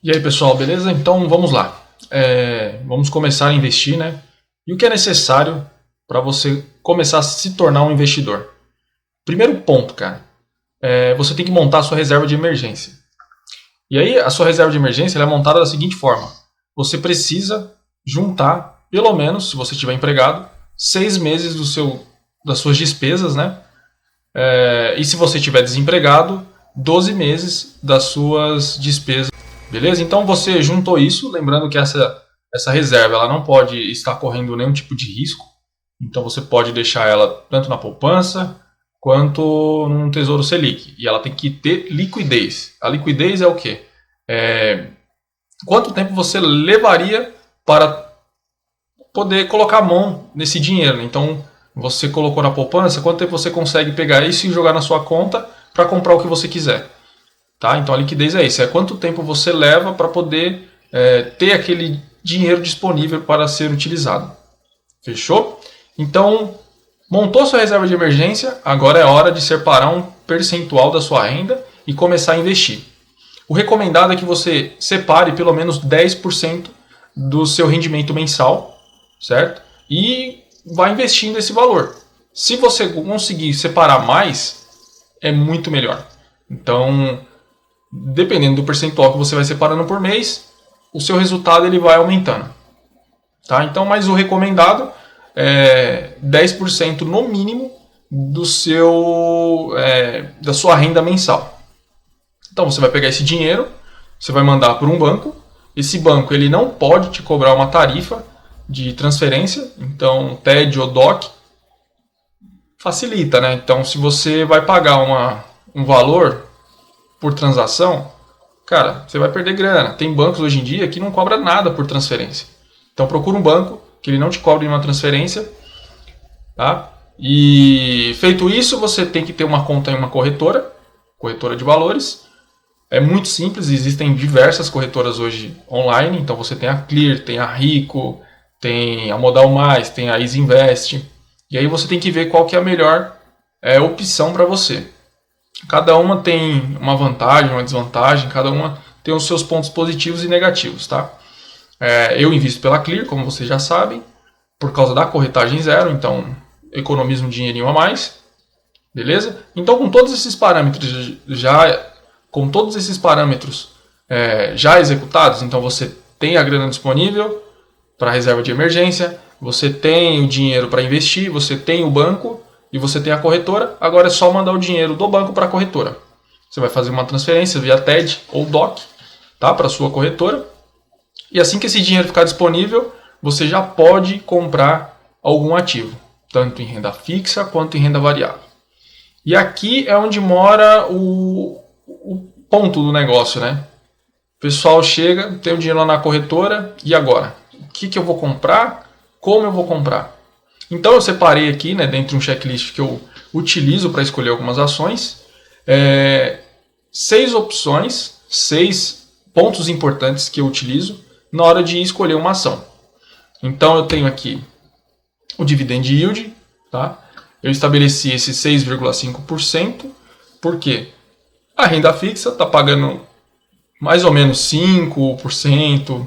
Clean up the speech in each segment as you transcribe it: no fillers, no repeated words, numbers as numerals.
E aí, pessoal, beleza? Então vamos lá. Vamos começar a investir, né? E o que é necessário para você começar a se tornar um investidor? Primeiro ponto, cara, você tem que montar a sua reserva de emergência. E aí, a sua reserva de emergência ela é montada da seguinte forma: você precisa juntar, pelo menos, se você estiver empregado, 6 meses das suas despesas, né? E se você estiver desempregado, 12 meses das suas despesas. Beleza? Então você juntou isso, lembrando que essa reserva ela não pode estar correndo nenhum tipo de risco. Então você pode deixar ela tanto na poupança quanto num Tesouro Selic. E ela tem que ter liquidez. A liquidez é o quê? Quanto tempo você levaria para poder colocar a mão nesse dinheiro? Então você colocou na poupança, quanto tempo você consegue pegar isso e jogar na sua conta para comprar o que você quiser? Tá? Então a liquidez é isso, é quanto tempo você leva para poder ter aquele dinheiro disponível para ser utilizado. Fechou? Então, montou sua reserva de emergência, agora é hora de separar um percentual da sua renda e começar a investir. O recomendado é que você separe pelo menos 10% do seu rendimento mensal, certo? E vá investindo esse valor. Se você conseguir separar mais, é muito melhor. Então, dependendo do percentual que você vai separando por mês, o seu resultado ele vai aumentando. Tá? Então, mas o recomendado é 10% no mínimo da sua renda mensal. Então, você vai pegar esse dinheiro, você vai mandar para um banco. Esse banco ele não pode te cobrar uma tarifa de transferência, então TED ou DOC facilita, né? Então, se você vai pagar um valor por transação, cara, você vai perder grana. Tem bancos hoje em dia que não cobra nada por transferência. Então procura um banco que ele não te cobre uma transferência, tá? E feito isso, você tem que ter uma conta em uma corretora de valores. É muito simples, existem diversas corretoras hoje online. Então você tem a Clear, tem a Rico, tem a Modal Mais, tem a Easy Invest. E aí você tem que ver qual que é a melhor opção para você. Cada uma tem uma vantagem, uma desvantagem, cada uma tem os seus pontos positivos e negativos, tá? Eu invisto pela Clear, como vocês já sabem, por causa da corretagem zero, então economizo um dinheirinho a mais, beleza? Então com todos esses parâmetros já executados, então você tem a grana disponível para reserva de emergência, você tem o dinheiro para investir, você tem o banco, e você tem a corretora, agora é só mandar o dinheiro do banco para a corretora. Você vai fazer uma transferência via TED ou DOC, tá, para a sua corretora. E assim que esse dinheiro ficar disponível, você já pode comprar algum ativo, tanto em renda fixa quanto em renda variável. E aqui é onde mora o ponto do negócio, né? O pessoal chega, tem o dinheiro lá na corretora, e agora? O que eu vou comprar? Como eu vou comprar? Então eu separei aqui, né, dentro de um checklist que eu utilizo para escolher algumas ações, 6 opções, 6 pontos importantes que eu utilizo na hora de escolher uma ação. Então eu tenho aqui o dividend yield, tá? Eu estabeleci esse 6,5%, porque a renda fixa está pagando mais ou menos 5%,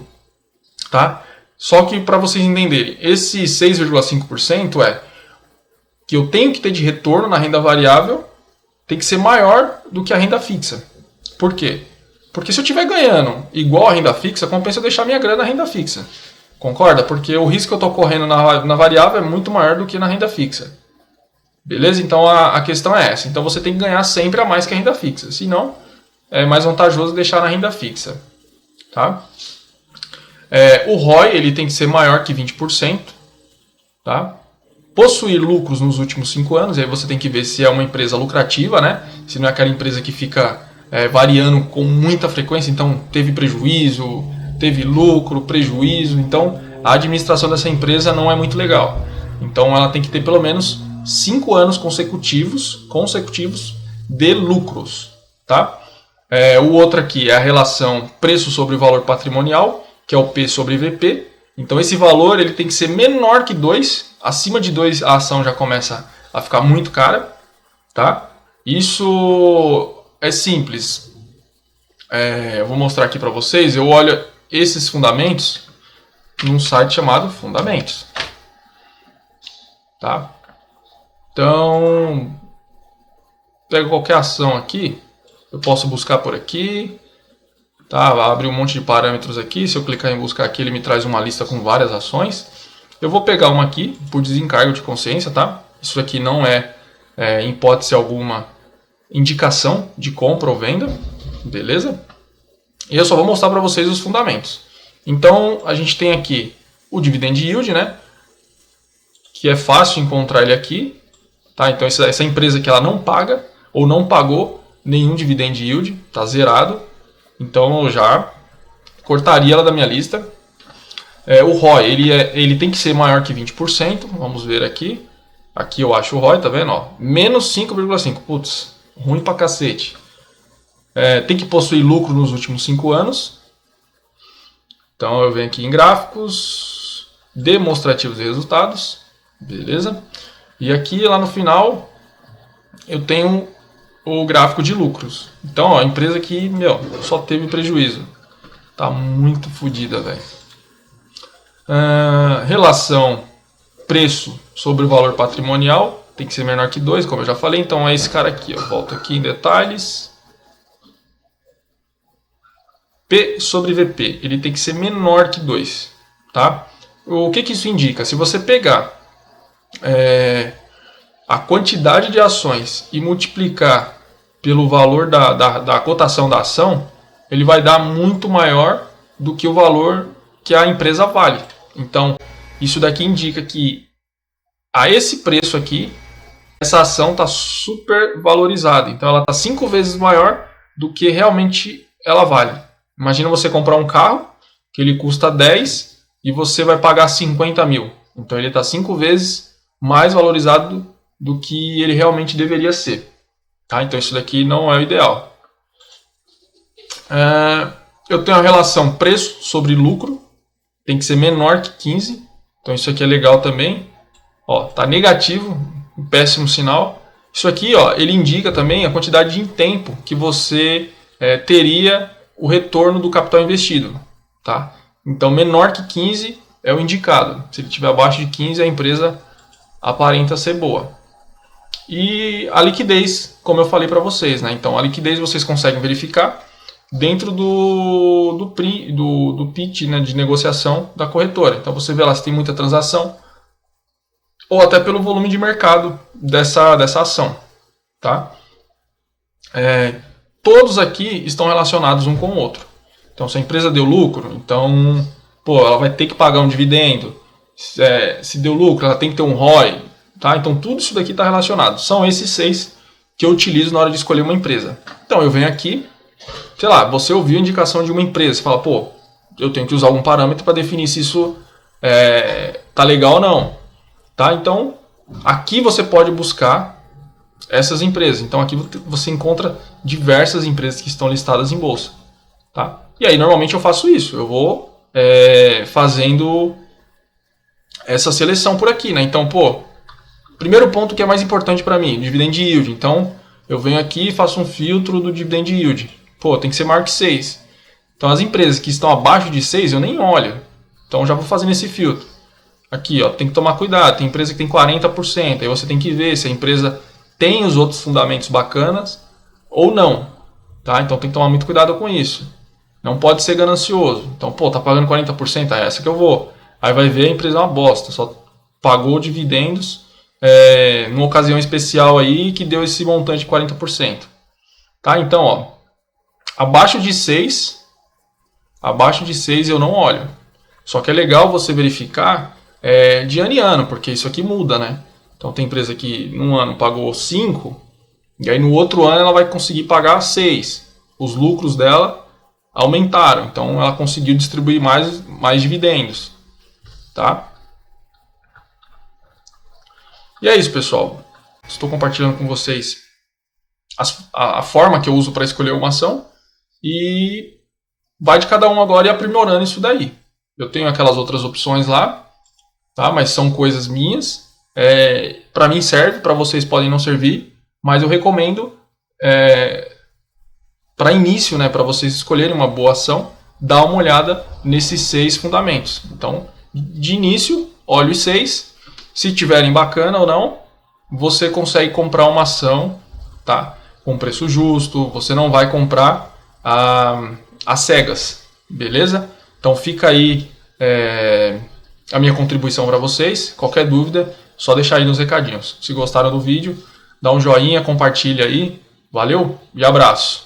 tá? Só que para vocês entenderem, esse 6,5% que eu tenho que ter de retorno na renda variável tem que ser maior do que a renda fixa. Por quê? Porque se eu estiver ganhando igual a renda fixa, compensa eu deixar minha grana na renda fixa. Concorda? Porque o risco que eu estou correndo na variável é muito maior do que na renda fixa. Beleza? Então a questão é essa. Então você tem que ganhar sempre a mais que a renda fixa. Senão é mais vantajoso deixar na renda fixa. Tá? O ROI ele tem que ser maior que 20%. Tá? Possuir lucros nos últimos 5 anos. Aí você tem que ver se é uma empresa lucrativa, né? Se não é aquela empresa que fica variando com muita frequência. Então teve prejuízo, teve lucro, prejuízo. Então a administração dessa empresa não é muito legal. Então ela tem que ter pelo menos 5 anos consecutivos de lucros. Tá? O outro aqui é a relação preço sobre valor patrimonial, que é o P sobre VP. Então esse valor ele tem que ser menor que 2. Acima de 2 a ação já começa a ficar muito cara. Tá? Isso é simples. eu vou mostrar aqui para vocês. Eu olho esses fundamentos num site chamado Fundamentos. Tá? Então, pego qualquer ação aqui, eu posso buscar por aqui. Tá? Abre um monte de parâmetros aqui. Se eu clicar em buscar aqui, ele me traz uma lista com várias ações. Eu vou pegar uma aqui por desencargo de consciência, tá? Isso aqui não é, em hipótese alguma, indicação de compra ou venda, beleza? E eu só vou mostrar para vocês os fundamentos. Então, a gente tem aqui o dividend yield, né? Que é fácil encontrar ele aqui, tá? Então, essa empresa que ela não paga ou não pagou nenhum dividend yield, tá zerado. Então, eu já cortaria ela da minha lista. O ROI, ele tem que ser maior que 20%. Vamos ver aqui. Aqui eu acho o ROI, tá vendo? Ó, menos 5,5%. Putz, ruim pra cacete. Tem que possuir lucro nos últimos 5 anos. Então eu venho aqui em gráficos, demonstrativos de resultados. Beleza? E aqui lá no final eu tenho o gráfico de lucros. Então, ó, a empresa que, só teve prejuízo. Tá muito fodida, velho. Relação preço sobre o valor patrimonial tem que ser menor que 2, como eu já falei. Então é esse cara aqui. Eu volto aqui em detalhes. P sobre VP. Ele tem que ser menor que 2. Tá? O que isso indica? Se você pegar a quantidade de ações e multiplicar pelo valor da cotação da ação, ele vai dar muito maior do que o valor que a empresa vale. Então, isso daqui indica que a esse preço aqui, essa ação está super valorizada. Então, ela está 5 vezes maior do que realmente ela vale. Imagina você comprar um carro que ele custa 10 e você vai pagar 50 mil. Então, ele está 5 vezes mais valorizado do que ele realmente deveria ser. Tá? Então, isso daqui não é o ideal. Eu tenho a relação preço sobre lucro. Tem que ser menor que 15. Então isso aqui é legal também. Ó, tá negativo, um péssimo sinal. Isso aqui, ó, ele indica também a quantidade de tempo que você teria o retorno do capital investido. Tá? Então menor que 15 é o indicado. Se ele estiver abaixo de 15, a empresa aparenta ser boa. E a liquidez, como eu falei para vocês, né? Então a liquidez vocês conseguem verificar dentro do pitch, né, de negociação da corretora. Então você vê lá se tem muita transação ou até pelo volume de mercado dessa ação. Tá? Todos aqui estão relacionados um com o outro. Então se a empresa deu lucro, então ela vai ter que pagar um dividendo. Se deu lucro, ela tem que ter um ROI. Tá? Então tudo isso daqui está relacionado. São esses 6 que eu utilizo na hora de escolher uma empresa. Então eu venho aqui, sei lá, você ouviu a indicação de uma empresa, você fala, eu tenho que usar algum parâmetro para definir se isso tá legal ou não. Tá? Então, aqui você pode buscar essas empresas. Então, aqui você encontra diversas empresas que estão listadas em bolsa. Tá? E aí, normalmente eu faço isso. Eu vou fazendo essa seleção por aqui. Né? Então, primeiro ponto que é mais importante para mim, dividend yield. Então, eu venho aqui e faço um filtro do dividend yield. Tem que ser maior que 6. Então, as empresas que estão abaixo de 6, eu nem olho. Então, já vou fazendo esse filtro. Aqui, ó, tem que tomar cuidado. Tem empresa que tem 40%. Aí você tem que ver se a empresa tem os outros fundamentos bacanas ou não. Tá? Então, tem que tomar muito cuidado com isso. Não pode ser ganancioso. Então, tá pagando 40%, é essa que eu vou. Aí vai ver a empresa é uma bosta. Só pagou dividendos numa ocasião especial aí que deu esse montante de 40%. Tá? Então, ó. Abaixo de 6 eu não olho. Só que é legal você verificar de ano em ano, porque isso aqui muda, né? Então tem empresa que num ano pagou 5, e aí no outro ano ela vai conseguir pagar 6. Os lucros dela aumentaram, então ela conseguiu distribuir mais dividendos. Tá? E é isso, pessoal. Estou compartilhando com vocês a forma que eu uso para escolher uma ação. E vai de cada um agora e aprimorando isso daí. Eu tenho aquelas outras opções lá, tá? Mas são coisas minhas. Para mim serve, para vocês podem não servir, mas eu recomendo para início, né, para vocês escolherem uma boa ação, dá uma olhada nesses 6 fundamentos. Então, de início, olhe os 6. Se tiverem bacana ou não, você consegue comprar uma ação, tá, com preço justo. Você não vai comprar às cegas, beleza? Então fica aí a minha contribuição para vocês. Qualquer dúvida, só deixar aí nos recadinhos. Se gostaram do vídeo, dá um joinha, compartilha aí. Valeu e abraço!